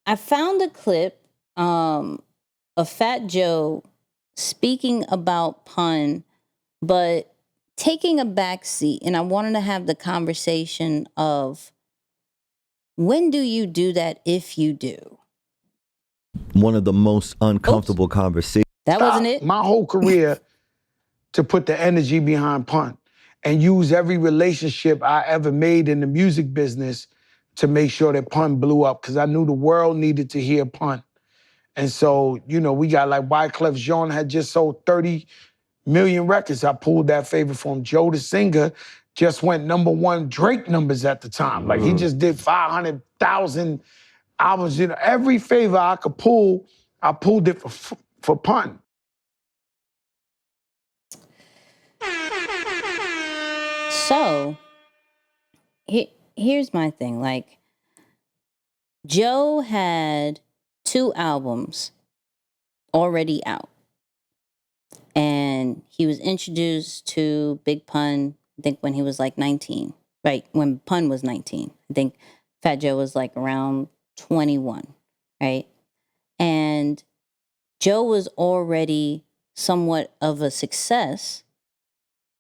I found a clip of Fat Joe speaking about pun, but taking a back seat. And I wanted to have the conversation of when do you do that if you do? One of the most uncomfortable conversations. That wasn't it. My whole career to put the energy behind pun and use every relationship I ever made in the music business to make sure that pun blew up, because I knew the world needed to hear pun. And so, we got like Wyclef Jean had just sold 30 million records. I pulled that favor from Joe the Singer, just went #1 Drake numbers at the time. Like he just did 500,000 albums. Every favor I could pull, I pulled it for pun. So here's my thing. Like, Joe had 2 albums already out. And he was introduced to Big Pun, I think, when he was like 19. Right, when Pun was 19. I think Fat Joe was like around 21, right? And Joe was already somewhat of a success.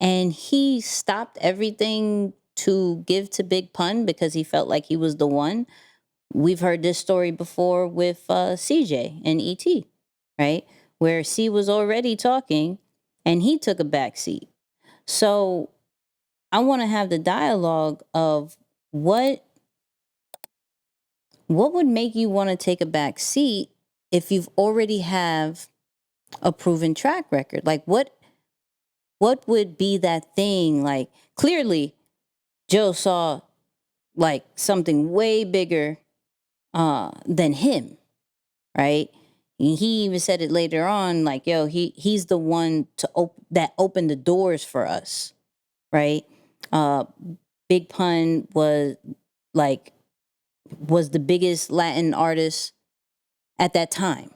And he stopped everything to give to Big Pun because he felt like he was the one. We've heard this story before with CJ and E.T., right? Where C was already talking and he took a back seat. So I want to have the dialogue of what would make you want to take a back seat if you've already have a proven track record? Like what would be that thing? Like, clearly Joe saw like something way bigger than him, right? He even said it later on, like, yo, he's the one that opened the doors for us, right? Big Pun was the biggest Latin artist at that time,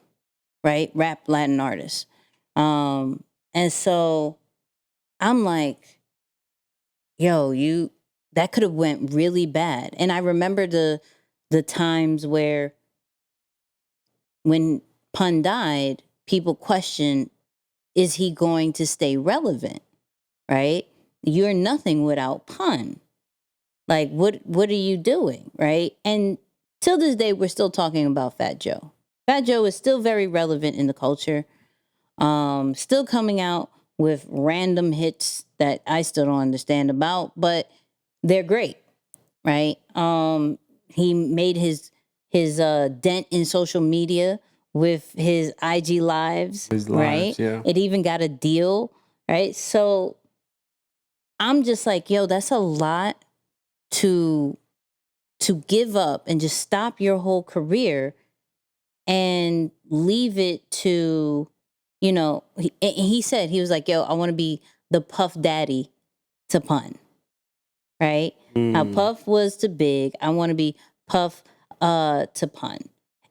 right? Rap Latin artist. And so I'm like, yo, that could have went really bad. And I remember the times where when Pun died, people questioned, is he going to stay relevant? Right? You're nothing without Pun. Like, what are you doing? Right? And till this day, we're still talking about Fat Joe. Fat Joe is still very relevant in the culture. Still coming out with random hits that I still don't understand about, but they're great. Right? He made his dent in social media with his IG lives, right? Yeah. It even got a deal, right? So I'm just like, yo, that's a lot to give up and just stop your whole career and leave it to, he said, he was like, yo, I want to be the Puff Daddy to Pun, right? How Puff was to Big, I want to be Puff to Pun.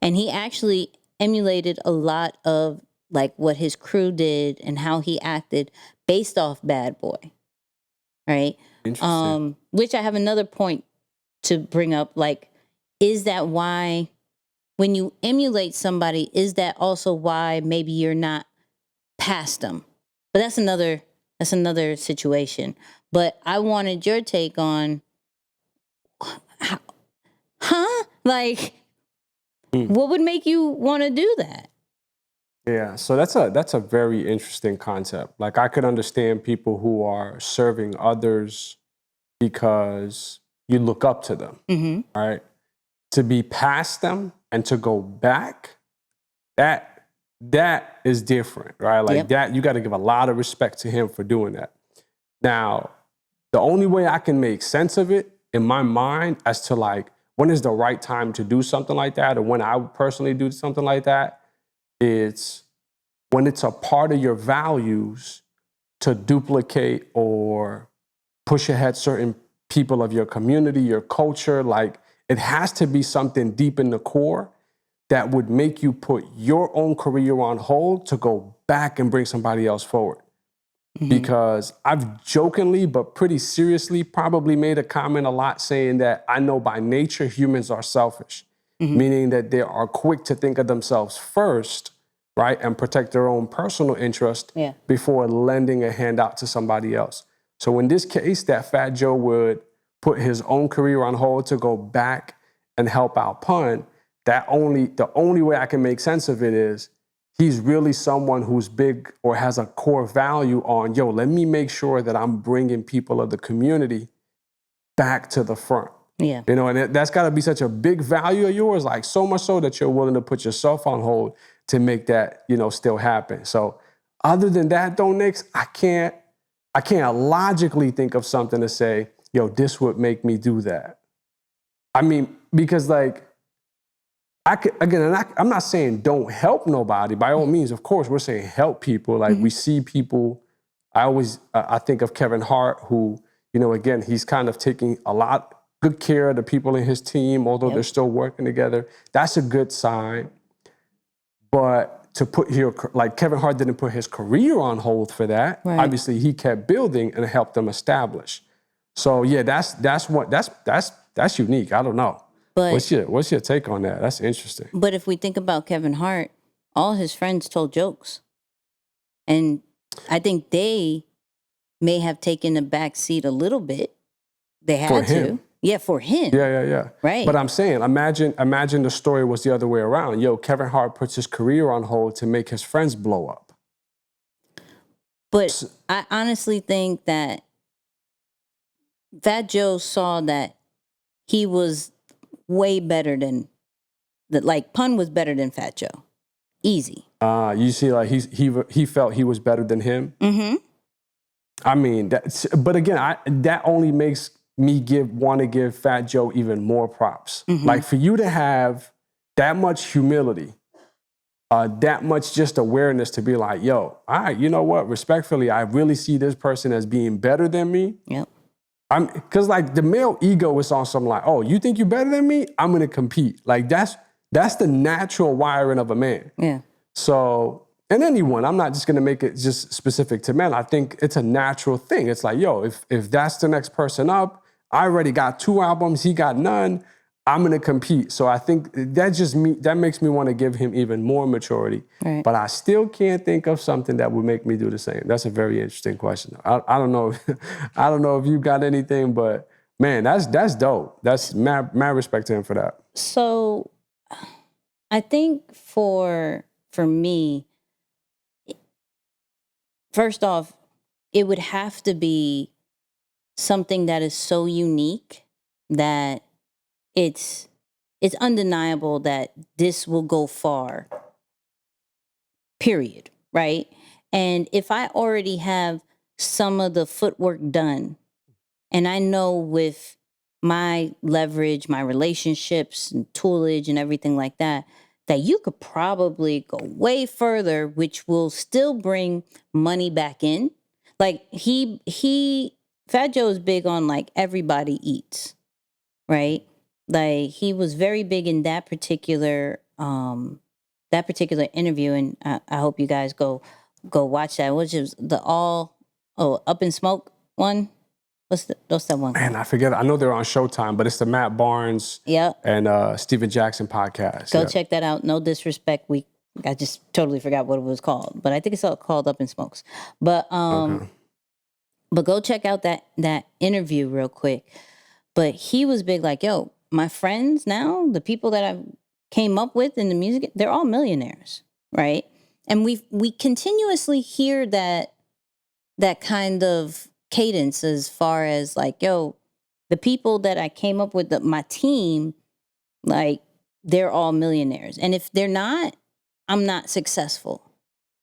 And he actually emulated a lot of like what his crew did and how he acted based off Bad Boy, right? Interesting. Which I have another point to bring up. Like, is that why when you emulate somebody, is that also why maybe you're not past them? But that's another situation. But I wanted your take on, like, what would make you want to do that? Yeah, so that's a very interesting concept. Like, I could understand people who are serving others because you look up to them, right? To be past them and to go back, that is different, right? Like that, you got to give a lot of respect to him for doing that. Now, the only way I can make sense of it in my mind as to like when is the right time to do something like that, or when I would personally do something like that, it's when it's a part of your values to duplicate or push ahead certain people of your community, your culture. Like, it has to be something deep in the core that would make you put your own career on hold to go back and bring somebody else forward. Because I've jokingly, but pretty seriously, probably made a comment a lot saying that I know by nature humans are selfish. meaning that they are quick to think of themselves first, right, and protect their own personal interest before lending a hand out to somebody else. So in this case, that Fat Joe would put his own career on hold to go back and help out Pun. The only way I can make sense of it is he's really someone who's big or has a core value on, yo, let me make sure that I'm bringing people of the community back to the front. Yeah. You know, and that's got to be such a big value of yours, like so much so that you're willing to put yourself on hold to make that, you know, still happen. So other than that, though, Nix, I can't logically think of something to say, yo, this would make me do that. I mean, because like, I'm not saying don't help nobody. By all means, of course, we're saying help people. Like we see people, I think of Kevin Hart, who, you know, again, he's kind of taking a lot good care of the people in his team, although they're still working together. That's a good sign. But to put here, like Kevin Hart didn't put his career on hold for that. Right. Obviously, he kept building and helped them establish. So yeah, that's unique. I don't know. But What's your take on that? That's interesting. But if we think about Kevin Hart, all his friends told jokes. And I think they may have taken a back seat a little bit. They had For to. him. Yeah, for him. Yeah. Right. But I'm saying, imagine the story was the other way around. Yo, Kevin Hart puts his career on hold to make his friends blow up. But I honestly think that Fat Joe saw that he was way better than like Pun was better than Fat Joe. Easy. You see, like he felt he was better than him. Mm-hmm. I mean, but again, that only makes me want to give Fat Joe even more props. Like for you to have that much humility, that much just awareness to be like, yo, all right, you know what? Respectfully, I really see this person as being better than me. Yep. Because like the male ego is on something like, oh, you think you're better than me? I'm gonna compete. Like that's the natural wiring of a man. Yeah. So, and anyone, I'm not just gonna make it just specific to men. I think it's a natural thing. It's like, yo, if that's the next person up, I already got 2 albums, he got none, I'm gonna compete. So I think that makes me want to give him even more maturity. Right. But I still can't think of something that would make me do the same. That's a very interesting question. I don't know. I don't know if you got anything, but man, that's dope. That's mad respect to him for that. So I think for me, first off, it would have to be something that is so unique that it's undeniable that this will go far, period, right? And if I already have some of the footwork done, and I know with my leverage, my relationships and toolage and everything like that, that you could probably go way further, which will still bring money back in. Like Fat Joe is big on like everybody eats, right? Like he was very big in that particular interview, and I hope you guys go watch that. Which is Up in Smoke one. What's that one? Man, I forget. I know they're on Showtime, but it's the Matt Barnes and Steven Jackson podcast. Go check that out. No disrespect, I just totally forgot what it was called, but I think it's called Up in Smokes. But but go check out that interview real quick. But he was big like, yo, my friends now, the people that I came up with in the music, they're all millionaires, right? And we continuously hear that kind of cadence as far as like, yo, the people that I came up with, my team, like they're all millionaires. And if they're not, I'm not successful,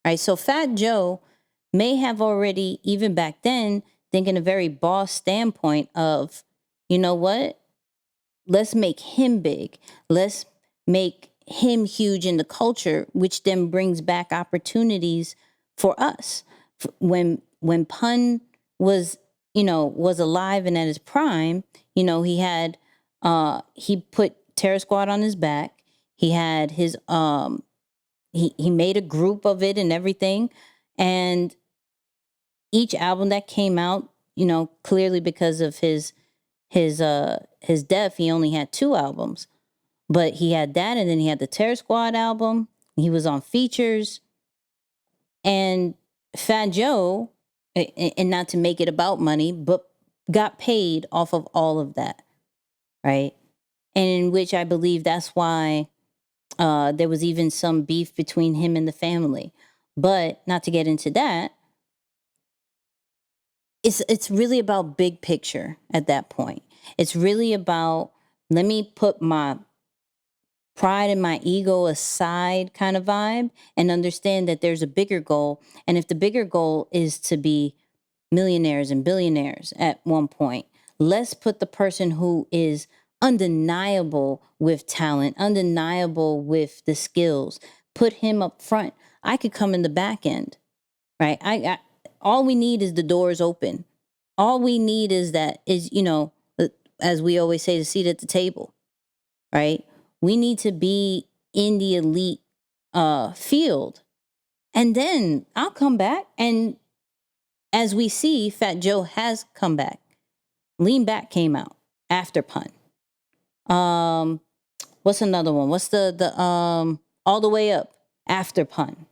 right? So Fat Joe may have already, even back then, thinking a very boss standpoint of, you know what? Let's make him big. Let's make him huge in the culture, which then brings back opportunities for us. When Pun was alive and at his prime, he had he put Terror Squad on his back. He had his he made a group of it and everything, and each album that came out, clearly because of his death, he only had 2 albums. But he had that, and then he had the Terror Squad album. He was on features. And Fat Joe, and not to make it about money, but got paid off of all of that, right? And in which I believe that's why there was even some beef between him and the family. But not to get into that, it's really about big picture at that point. It's really about, let me put my pride and my ego aside kind of vibe and understand that there's a bigger goal. And if the bigger goal is to be millionaires and billionaires at one point, let's put the person who is undeniable with talent, undeniable with the skills, put him up front. I could come in the back end, right? I all we need is the doors open. All we need is as we always say, the seat at the table, right? We need to be in the elite field. And then I'll come back. And as we see, Fat Joe has come back. Lean Back came out after Pun. What's another one? What's the All the Way Up after Pun?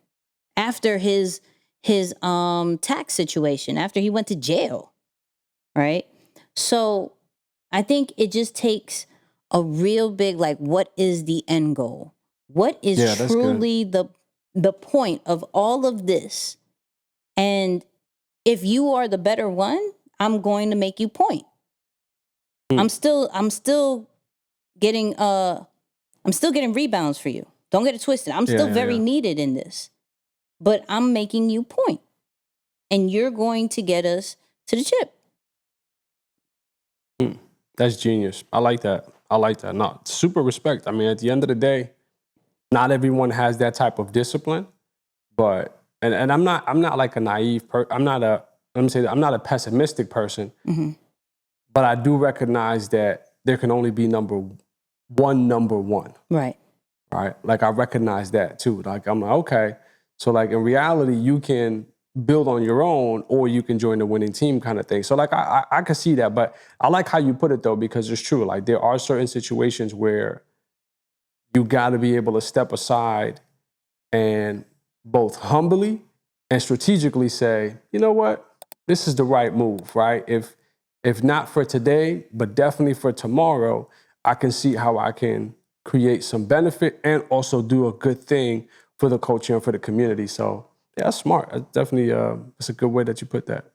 After his tax situation, after he went to jail, right? So I think it just takes a real big, like, what is the end goal? What is truly the point of all of this? And if you are the better one, I'm going to make you point. I'm still getting rebounds for you. Don't get it twisted. I'm still very needed in this. But I'm making you point. And you're going to get us to the chip. That's genius. I like that. No, super respect. I mean, at the end of the day, not everyone has that type of discipline, but and I'm not like a naive person. I'm not a pessimistic person, but I do recognize that there can only be number one. Right. Right. Like, I recognize that too. Like, I'm like, okay. So, like, in reality, you can build on your own, or you can join the winning team kind of thing. So, like, I can see that, but I like how you put it though, because it's true. Like, there are certain situations where you got to be able to step aside and both humbly and strategically say, you know what, this is the right move, right? If not for today, but definitely for tomorrow, I can see how I can create some benefit and also do a good thing for the culture and for the community. So yeah, that's smart. That's definitely, it's a good way that you put that.